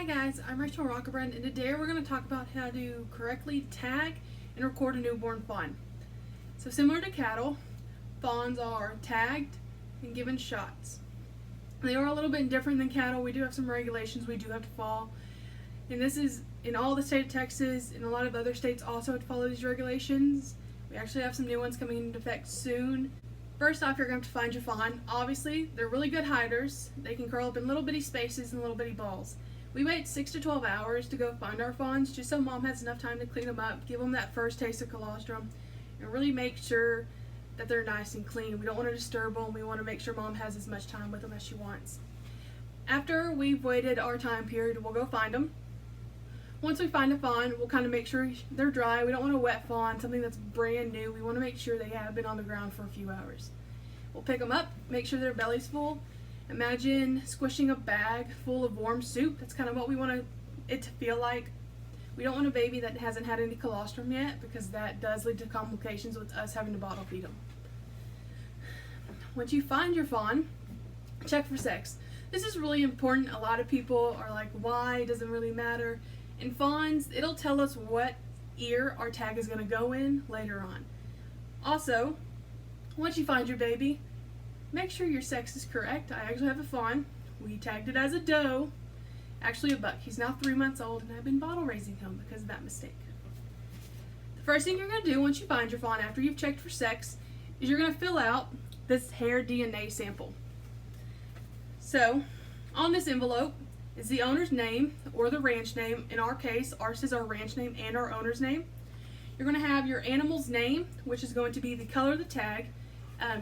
Hi guys, I'm Rachel Rockebrand, and today we're going to talk about how to correctly tag and record a newborn fawn. So similar to cattle, fawns are tagged and given shots. They are a little bit different than cattle. We do have some regulations we do have to follow, and this is in all the state of Texas, and a lot of other states also have to follow these regulations. We actually have some new ones coming into effect soon. First off, you're going to have to find your fawn. Obviously, they're really good hiders. They can curl up in little bitty spaces and little bitty balls. We wait 6 to 12 hours to go find our fawns, just so mom has enough time to clean them up, give them that first taste of colostrum, and really make sure that they're nice and clean. We don't want to disturb them. We want to make sure mom has as much time with them as she wants. After we've waited our time period, we'll go find them. Once we find a fawn, we'll kind of make sure they're dry. We don't want a wet fawn, something that's brand new. We want to make sure they have been on the ground for a few hours. We'll pick them up, make sure their belly's full. Imagine squishing a bag full of warm soup. That's kind of what we want it to feel like. We don't want a baby that hasn't had any colostrum yet, because that does lead to complications with us having to bottle feed them. Once you find your fawn, check for sex. This is really important. A lot of people are like, why? It doesn't really matter. In fawns, it'll tell us what ear our tag is going to go in later on. Also, once you find your baby, make sure your sex is correct. I actually have a fawn. We tagged it as a doe. Actually a buck. He's now 3 months old, and I've been bottle raising him because of that mistake. The first thing you're going to do once you find your fawn after you've checked for sex is you're going to fill out this hair DNA sample. So, on this envelope is the owner's name or the ranch name. In our case, ours is our ranch name and our owner's name. You're going to have your animal's name, which is going to be the color of the tag.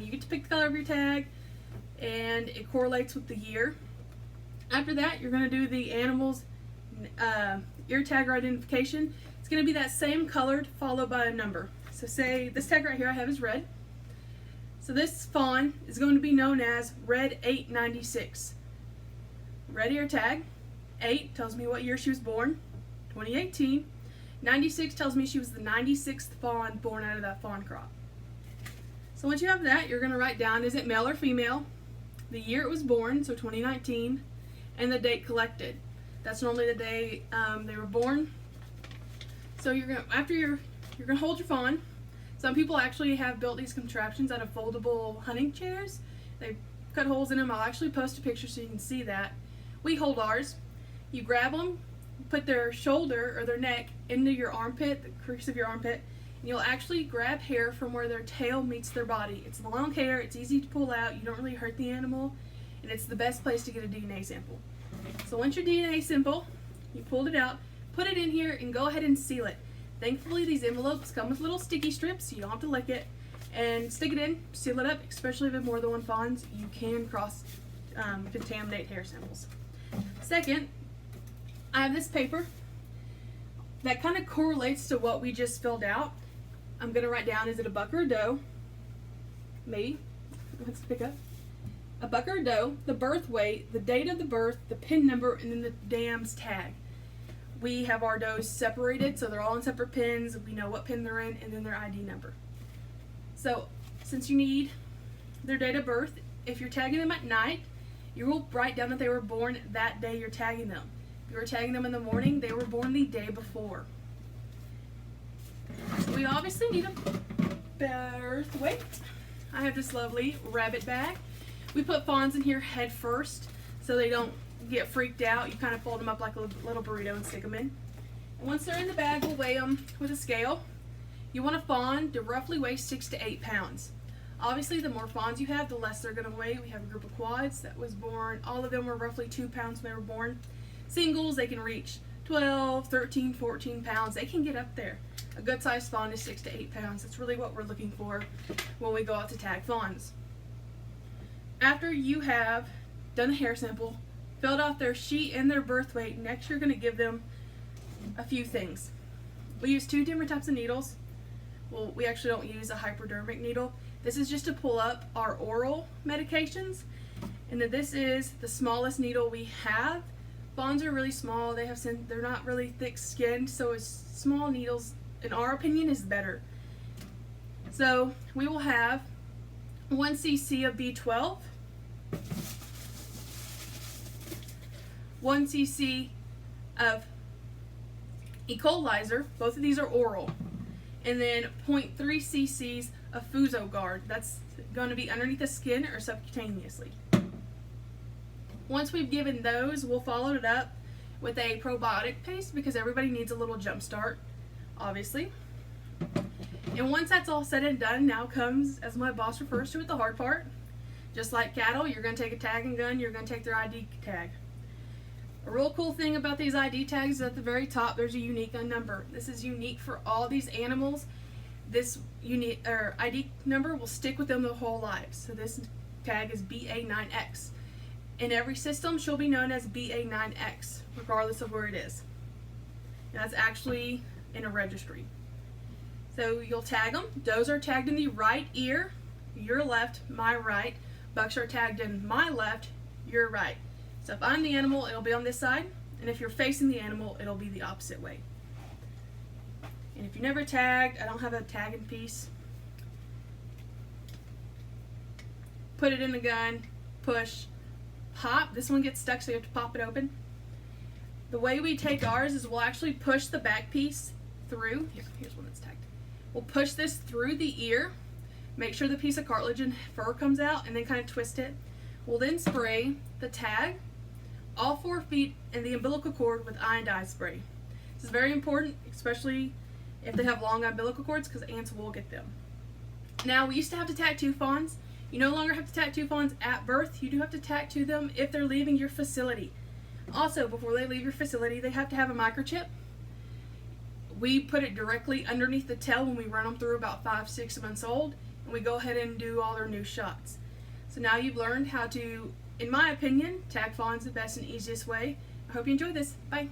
You get to pick the color of your tag, and it correlates with the year. After that, you're going to do the animal's ear tag or identification. It's going to be that same colored followed by a number. So say this tag right here I have is red. So this fawn is going to be known as Red 896. Red ear tag. 8 tells me what year she was born, 2018. 96 tells me she was the 96th fawn born out of that fawn crop. So once you have that, you're going to write down, is it male or female, the year it was born, so 2019, and the date collected. That's normally the day they were born. So you're going to hold your fawn. Some people actually have built these contraptions out of foldable hunting chairs. They cut holes in them. I'll actually post a picture so you can see that. We hold ours. You grab them, put their shoulder or their neck into your armpit, the crease of your armpit, and you'll actually grab hair from where their tail meets their body. It's long hair, it's easy to pull out, you don't really hurt the animal, and it's the best place to get a DNA sample. So once your DNA sample, you pulled it out, put it in here and go ahead and seal it. Thankfully these envelopes come with little sticky strips so you don't have to lick it, and stick it in, seal it up, especially if you have more than one fawns. You can contaminate hair samples. Second, I have this paper that kind of correlates to what we just filled out. I'm going to write down, is it a buck or a doe? Maybe. Let's pick up. A buck or a doe, the birth weight, the date of the birth, the pin number, and then the dam's tag. We have our does separated, so they're all in separate pins. We know what pin they're in, and then their ID number. So, since you need their date of birth, if you're tagging them at night, you will write down that they were born that day you're tagging them. If you were tagging them in the morning, they were born the day before. So we obviously need a birth weight. I have this lovely rabbit bag. We put fawns in here head first so they don't get freaked out. You kind of fold them up like a little burrito and stick them in. And once they're in the bag, we'll weigh them with a scale. You want a fawn to roughly weigh 6 to 8 pounds. Obviously, the more fawns you have, the less they're going to weigh. We have a group of quads that was born. All of them were roughly 2 pounds when they were born. Singles, they can reach 12, 13, 14 pounds. They can get up there. A good sized fawn is 6 to 8 pounds. That's really what we're looking for when we go out to tag fawns. After you have done the hair sample, filled out their sheet and their birth weight, next you're going to give them a few things. We use 2 different types of needles. Well, we actually don't use a hypodermic needle. This is just to pull up our oral medications. And then this is the smallest needle we have. Fawns are really small. They're not really thick skinned, so small needles, in our opinion, is better. So we will have 1 cc of B12, 1 cc of equalizer, both of these are oral, and then 0.3 cc's of Fuso-Guard. That's going to be underneath the skin or subcutaneously. Once we've given those, we'll follow it up with a probiotic paste because everybody needs a little jump start, obviously. And once that's all said and done, now comes, as my boss refers to it, the hard part. Just like cattle, you're going to take a tagging gun, you're going to take their ID tag. A real cool thing about these ID tags is at the very top there's a unique number. This is unique for all these animals. This unique ID number will stick with them their whole lives. So this tag is BA9X. In every system, she'll be known as BA9X, regardless of where it is. And that's actually in a registry. So you'll tag them. Does are tagged in the right ear, your left, my right. Bucks are tagged in my left, your right. So if I'm the animal, it'll be on this side, and if you're facing the animal, it'll be the opposite way. And if you never tagged, I don't have a tagging piece. Put it in the gun, push, pop. This one gets stuck, so you have to pop it open. The way we take ours is we'll actually push the back piece through. Here's one that's tagged. We'll push this through the ear, make sure the piece of cartilage and fur comes out, and then kind of twist it. We'll then spray the tag, all 4 feet, and the umbilical cord with iodized spray. This is very important, especially if they have long umbilical cords, because ants will get them. Now, we used to have to tattoo fawns. You no longer have to tattoo fawns at birth. You do have to tattoo them if they're leaving your facility. Also, before they leave your facility, they have to have a microchip. We put it directly underneath the tail when we run them through about 5-6 months old, and we go ahead and do all their new shots. So now you've learned how to, in my opinion, tag fawns the best and easiest way. I hope you enjoyed this. Bye.